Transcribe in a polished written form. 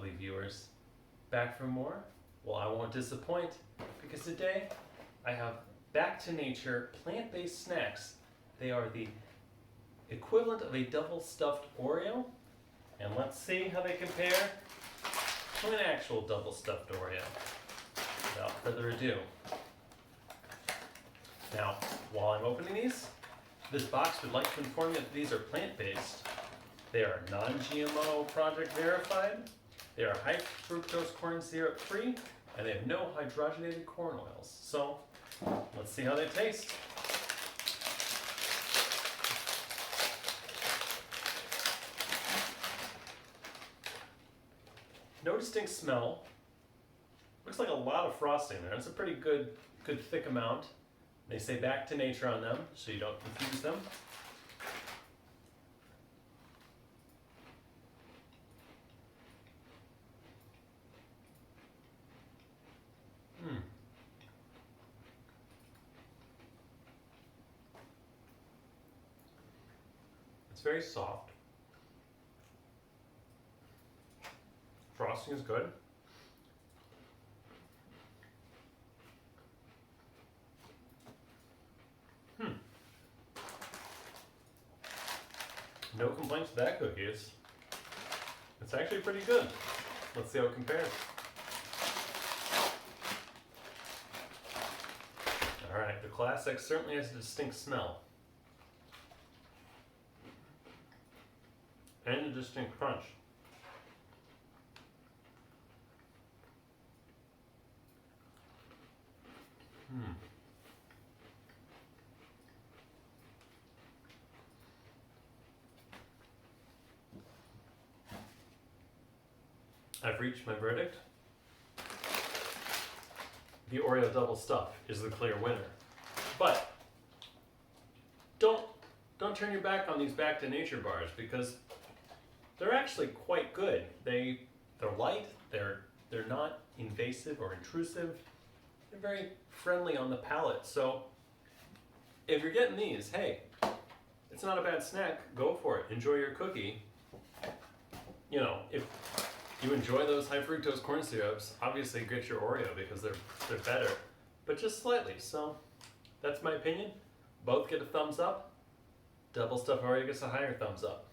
lovely viewers. Back for more? Well, I won't disappoint, because today I have back to nature plant-based snacks. They are the equivalent of a double stuffed Oreo, and let's see how they compare to an actual double stuffed Oreo. Without further ado. Now, while I'm opening these, this box would like to inform you that these are plant-based. They are non-GMO project verified, they are high fructose corn syrup free, and they have no hydrogenated corn oils. So, let's see how they taste. No distinct smell. Looks like a lot of frosting there. It's a pretty good thick amount. They say back to nature on them, so you don't confuse them. It's very soft. Frosting is good. No complaints with that cookie. It's actually pretty good. Let's see how it compares. Alright, the classic certainly has a distinct smell. And a distinct crunch. I've reached my verdict. The Oreo Double Stuff is the clear winner. But don't turn your back on these back to nature bars, because they're actually quite good. They're light, they're not invasive or intrusive. They're very friendly on the palate. So if you're getting these, hey, it's not a bad snack. Go for it. Enjoy your cookie. You know, if you enjoy those high fructose corn syrups, obviously get your Oreo because they're better, but just slightly. So that's my opinion. Both get a thumbs up. Double Stuf Oreo gets a higher thumbs up.